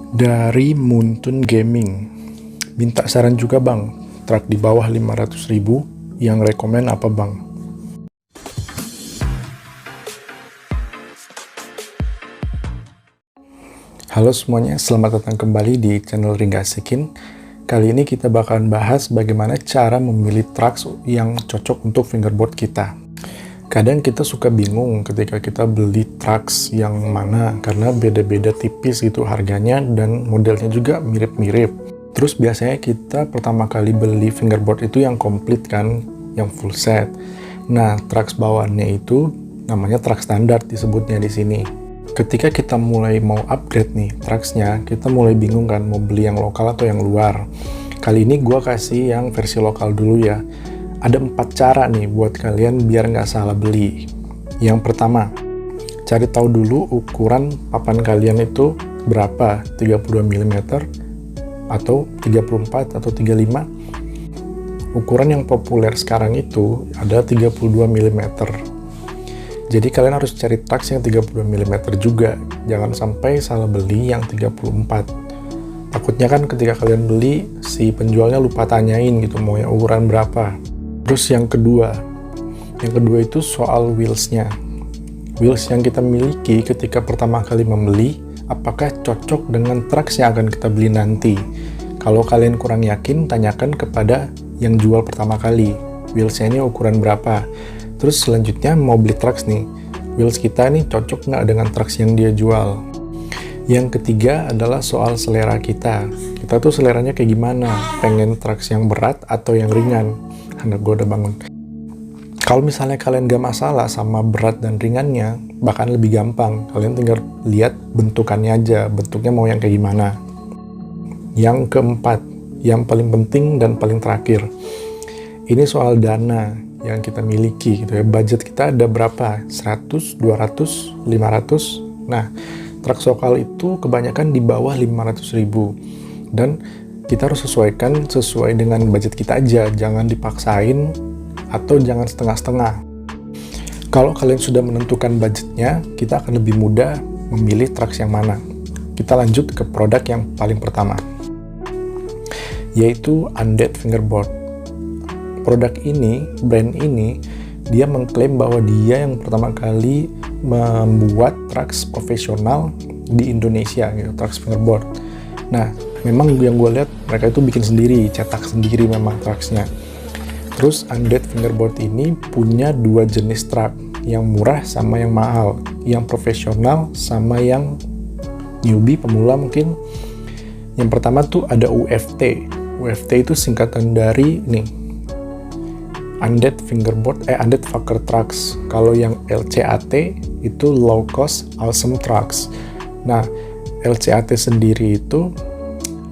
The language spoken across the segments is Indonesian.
Dari Muntun Gaming, minta saran juga bang, truk di bawah 500.000 yang rekomen apa bang? Halo semuanya, selamat datang kembali di channel Ringgasikin. Kali ini kita bakalan bahas bagaimana cara memilih truk yang cocok untuk fingerboard kita. Kadang kita suka bingung ketika kita beli trucks yang mana, karena beda-beda tipis gitu harganya dan modelnya juga mirip-mirip. Terus biasanya kita pertama kali beli fingerboard itu yang komplit kan, yang full set. Nah, trucks bawaannya itu namanya truck standar disebutnya di sini. Ketika kita mulai mau upgrade nih trucksnya, kita mulai bingung kan mau beli yang lokal atau yang luar. Kali ini gua kasih yang versi lokal dulu ya. Ada 4 cara nih buat kalian biar nggak salah beli. Yang pertama, cari tahu dulu ukuran papan kalian itu berapa, 32 mm atau 34 atau 35. Ukuran yang populer sekarang itu ada 32 mm. Jadi kalian harus cari trucks yang 32 mm juga. Jangan sampai salah beli yang 34. Takutnya kan ketika kalian beli, si penjualnya lupa tanyain gitu mau yang ukuran berapa. Terus yang kedua itu soal wheelsnya. Wheels yang kita miliki ketika pertama kali membeli, apakah cocok dengan trucks yang akan kita beli nanti? Kalau kalian kurang yakin, tanyakan kepada yang jual pertama kali, wheelsnya ini ukuran berapa. Terus selanjutnya mau beli trucks nih, wheels kita nih cocok nggak dengan trucks yang dia jual? Yang ketiga adalah soal selera kita. Kita tuh seleranya kayak gimana? Pengen trucks yang berat atau yang ringan? Anak gue udah bangun. Kalau misalnya kalian gak masalah sama berat dan ringannya, bahkan lebih gampang. Kalian tinggal lihat bentukannya aja, bentuknya mau yang kayak gimana. Yang keempat, yang paling penting dan paling terakhir, ini soal dana yang kita miliki gitu ya. Budget kita ada berapa? 100, 200, 500. Nah, truk lokal itu kebanyakan di bawah 500.000. Dan kita harus sesuaikan sesuai dengan budget kita aja, jangan dipaksain atau jangan setengah-setengah. Kalau kalian sudah menentukan budgetnya, kita akan lebih mudah memilih trucks yang mana. Kita lanjut ke produk yang paling pertama, yaitu Undead Fingerboard. Produk ini, brand ini, dia mengklaim bahwa dia yang pertama kali membuat trucks profesional di Indonesia, gitu, trucks fingerboard. Nah, memang yang gue lihat mereka itu bikin sendiri, cetak sendiri memang trucksnya. Terus Undead Fingerboard ini punya 2 jenis truk, yang murah sama yang mahal, yang profesional sama yang newbie, pemula mungkin. Yang pertama tuh ada UFT. UFT itu singkatan dari nih, Undead Undead Fucker Trucks. Kalau yang LCAT itu Low Cost Awesome Trucks. Nah, LCAT sendiri itu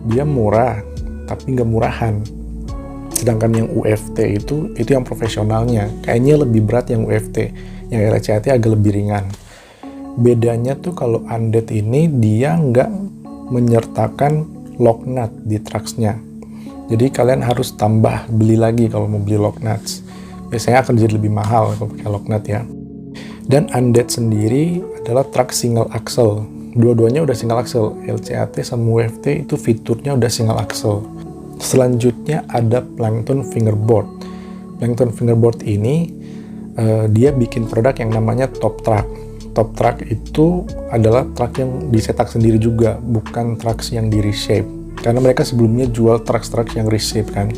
dia murah tapi nggak murahan, sedangkan yang UFT itu yang profesionalnya, kayaknya lebih berat yang UFT, yang LCAT agak lebih ringan. Bedanya tuh kalau Undead ini dia nggak menyertakan lock nut di trucksnya, jadi kalian harus tambah beli lagi kalau mau beli lock nuts. Biasanya akan jadi lebih mahal kalau pakai lock nut ya. Dan Undead sendiri adalah truk single axle. Dua-duanya udah single axle, LCAT sama UFT itu fiturnya udah single axle. Selanjutnya ada Plankton Fingerboard. Plankton Fingerboard ini dia bikin produk yang namanya Top Truck. Top Truck itu adalah truk yang dicetak sendiri juga, bukan trucks yang di reshape. Karena mereka sebelumnya jual trucks yang reshape kan.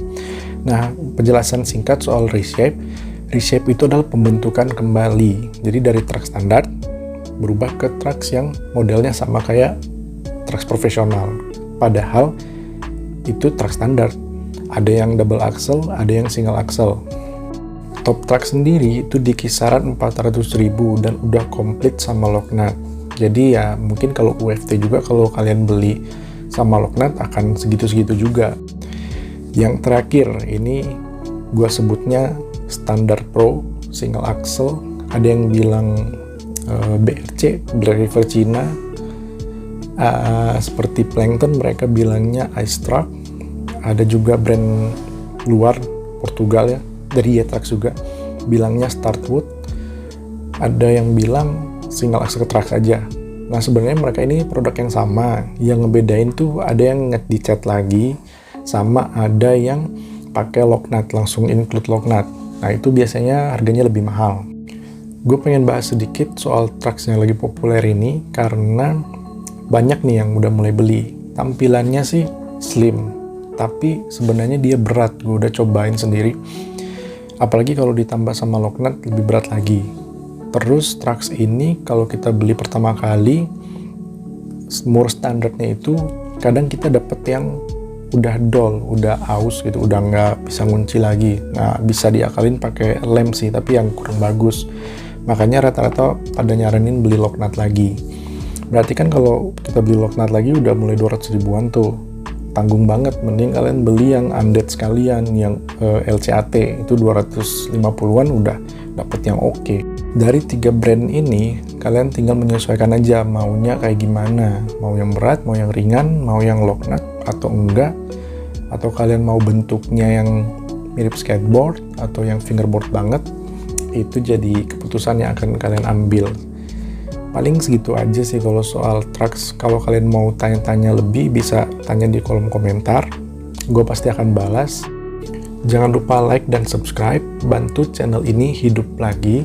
Nah, penjelasan singkat soal reshape. Reshape itu adalah pembentukan kembali. Jadi dari truk standar berubah ke trucks yang modelnya sama kayak trucks profesional. Padahal itu truk standar. Ada yang double axle, ada yang single axle. Top Truck sendiri itu di kisaran 400.000 dan udah komplit sama lock nut. Jadi ya mungkin kalau UFT juga kalau kalian beli sama lock nut akan segitu-segitu juga. Yang terakhir ini gua sebutnya Standard Pro single axle. Ada yang bilang BRC, Black River Cina, seperti Plankton mereka bilangnya Ice Truck. Ada juga brand luar Portugal ya, dari Yetrax juga bilangnya Startwood. Ada yang bilang single axle truck aja. Nah sebenarnya mereka ini produk yang sama, yang ngebedain tuh ada yang dicat lagi, sama ada yang pakai lock nut, langsung include lock nut. Nah itu biasanya harganya lebih mahal. Gue pengen bahas sedikit soal trucks yang lagi populer ini, karena banyak nih yang udah mulai beli. Tampilannya sih slim, tapi sebenarnya dia berat. Gue udah cobain sendiri, apalagi kalau ditambah sama lock nut lebih berat lagi. Terus trucks ini kalau kita beli pertama kali, murah standarnya itu kadang kita dapet yang udah dol, udah aus gitu, udah nggak bisa ngunci lagi. Nah bisa diakalin pakai lem sih, tapi yang kurang bagus. Makanya rata-rata pada nyaranin beli lock nut lagi. Berarti kan kalau kita beli lock nut lagi udah mulai 200 ribuan tuh, tanggung banget. Mending kalian beli yang undead sekalian, yang LCAT itu 250-an udah dapet yang oke. Dari 3 brand ini kalian tinggal menyesuaikan aja maunya kayak gimana, mau yang berat, mau yang ringan, mau yang lock nut atau enggak, atau kalian mau bentuknya yang mirip skateboard atau yang fingerboard banget. Itu jadi keputusan yang akan kalian ambil. Paling segitu aja sih kalau soal trucks. Kalau kalian mau tanya-tanya lebih, bisa tanya di kolom komentar. Gue pasti akan balas. Jangan lupa like dan subscribe, bantu channel ini hidup lagi,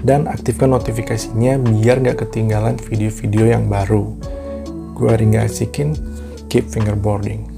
dan aktifkan notifikasinya biar gak ketinggalan video-video yang baru. Gue Ringga Asikin, keep fingerboarding.